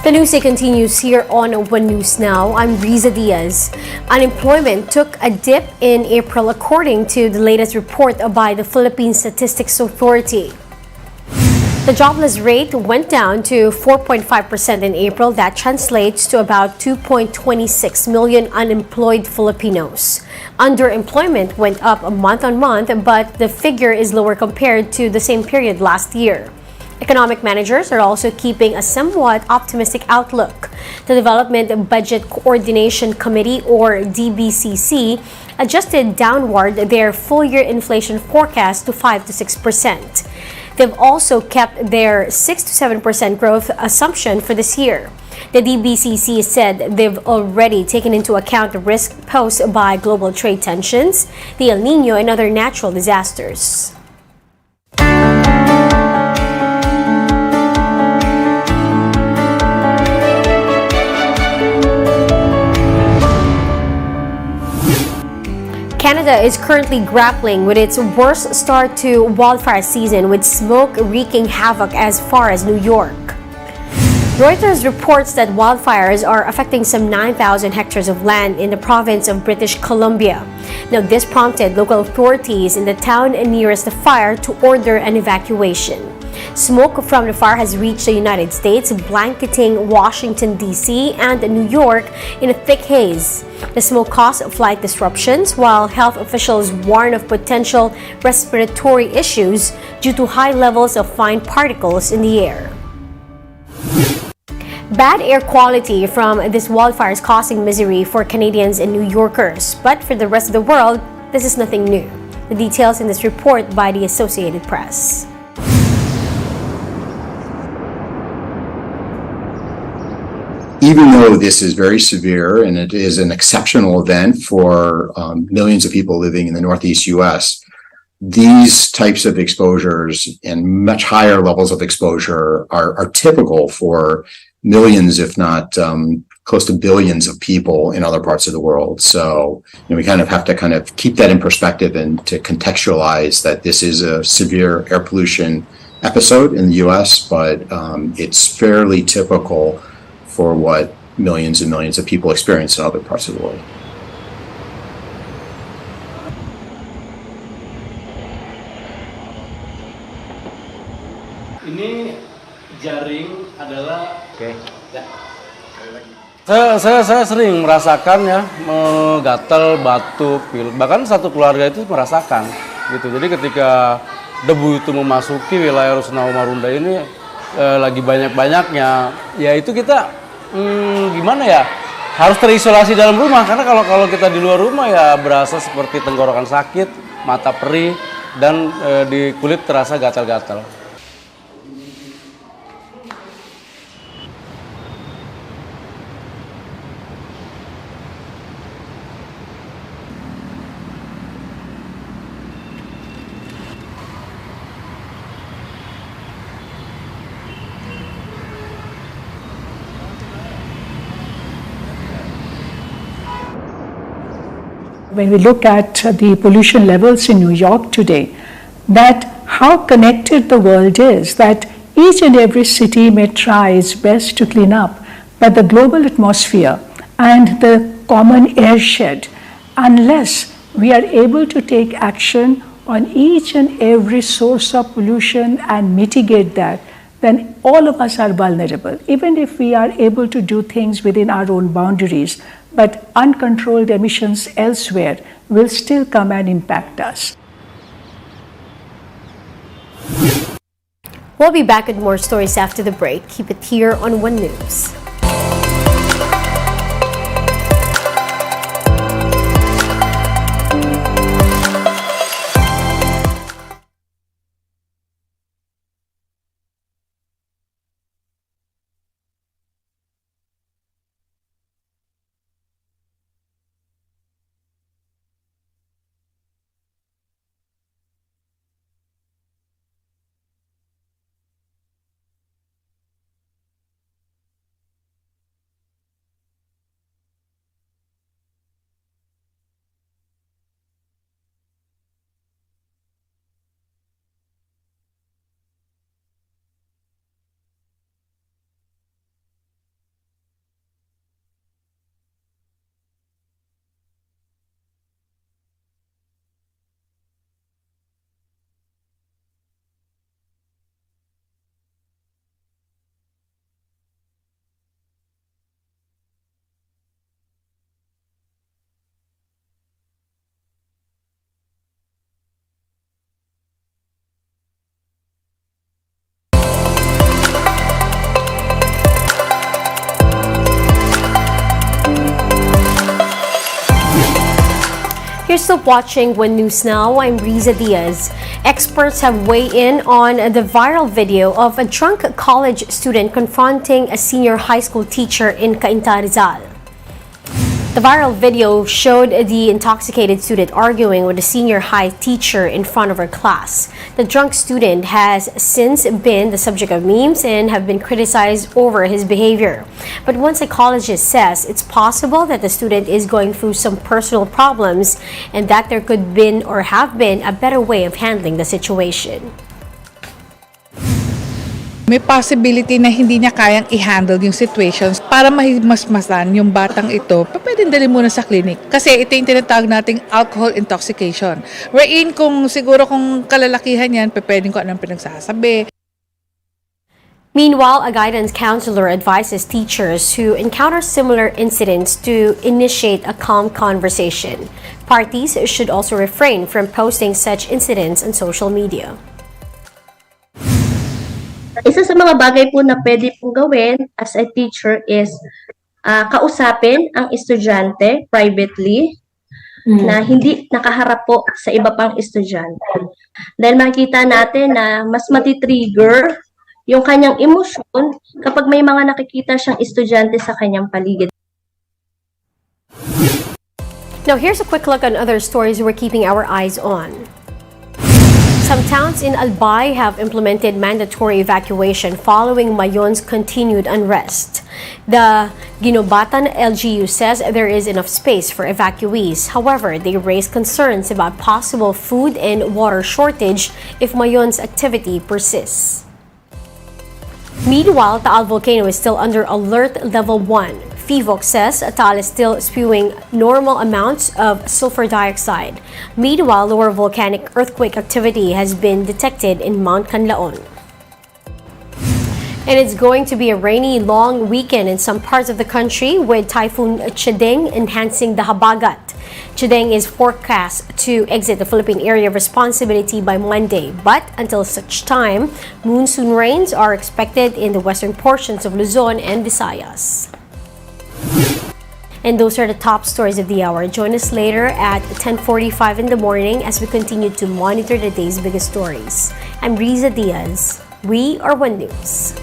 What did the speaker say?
The news continues here on One News Now. I'm Riza Diaz. Unemployment took a dip in April according to the latest report by the Philippine Statistics Authority. The jobless rate went down to 4.5% in April. That translates to about 2.26 million unemployed Filipinos. Underemployment went up month on month, but the figure is lower compared to the same period last year. Economic managers are also keeping a somewhat optimistic outlook. The Development Budget Coordination Committee, or DBCC, adjusted downward their full-year inflation forecast to 5 to 6%. They've also kept their 6 to 7% growth assumption for this year. The DBCC said they've already taken into account the risk posed by global trade tensions, the El Nino, and other natural disasters. Canada is currently grappling with its worst start to wildfire season, with smoke wreaking havoc as far as New York. Reuters reports that wildfires are affecting some 9,000 hectares of land in the province of British Columbia. Now, this prompted local authorities in the town nearest the fire to order an evacuation. Smoke from the fire has reached the United States, blanketing Washington, D.C. and New York in a thick haze. The smoke caused flight disruptions, while health officials warn of potential respiratory issues due to high levels of fine particles in the air. Bad air quality from this wildfire is causing misery for Canadians and New Yorkers, but for the rest of the world, this is nothing new. The details in this report by the Associated Press. Even though this is very severe and it is an exceptional event for millions of people living in the Northeast U.S., these types of exposures and much higher levels of exposure are typical for millions, if not close to billions of people in other parts of the world. So we kind of have to keep that in perspective and to contextualize that this is a severe air pollution episode in the U.S., but it's fairly typical for what millions and millions of people experience in other parts of the world. Ini jaring adalah Saya sering merasakan ya, gatal, batuk, pilek. Bahkan satu keluarga itu merasakan gitu. Jadi ketika debu itu memasuki wilayah Rusunawa Marunda ini lagi banyak-banyaknya, ya itu kita gimana ya, harus terisolasi dalam rumah, karena kalau kita di luar rumah ya berasa seperti tenggorokan sakit, mata perih, dan di kulit terasa gatal-gatal. When we look at the pollution levels in New York today, that how connected the world is, that each and every city may try its best to clean up, but the global atmosphere and the common airshed, unless we are able to take action on each and every source of pollution and mitigate that, then all of us are vulnerable. Even if we are able to do things within our own boundaries, but uncontrolled emissions elsewhere will still come and impact us. We'll be back with more stories after the break. Keep it here on One News. You're still watching One News Now. I'm Riza Diaz. Experts have weighed in on the viral video of a drunk college student confronting a senior high school teacher in Cainta, Rizal. The viral video showed the intoxicated student arguing with a senior high teacher in front of her class. The drunk student has since been the subject of memes and have been criticized over his behavior. But one psychologist says it's possible that the student is going through some personal problems and that there could been or have been a better way of handling the situation. May possibility na hindi niya kayang i-handle yung situations para mahimasmasan yung batang ito, pwedeng dali muna sa clinic. Kasi ito yung tinatawag nating alcohol intoxication. Wherein kung siguro kung kalalakihan yan, pwedeng ko anong pinagsasabi. Meanwhile, a guidance counselor advises teachers who encounter similar incidents to initiate a calm conversation. Parties should also refrain from posting such incidents on social media. Isa sa mga bagay po na pwede pong gawin as a teacher is kausapin ang estudyante privately na hindi nakaharap po sa iba pang estudyante. Dahil makikita natin na mas matitrigger yung kanyang emosyon kapag may mga nakikita siyang estudyante sa kanyang paligid. Now here's a quick look on other stories we're keeping our eyes on. Some towns in Albay have implemented mandatory evacuation following Mayon's continued unrest. The Ginobatan LGU says there is enough space for evacuees. However, they raise concerns about possible food and water shortage if Mayon's activity persists. Meanwhile, Taal volcano is still under alert level 1. FIVOC says Taal is still spewing normal amounts of sulfur dioxide. Meanwhile, lower volcanic earthquake activity has been detected in Mount Canlaon. And it's going to be a rainy, long weekend in some parts of the country with Typhoon Chideng enhancing the Habagat. Chideng is forecast to exit the Philippine area of responsibility by Monday, but until such time, monsoon rains are expected in the western portions of Luzon and Visayas. And those are the top stories of the hour. Join us later at 10:45 in the morning as we continue to monitor the day's biggest stories. I'm Riza Diaz. We are One News.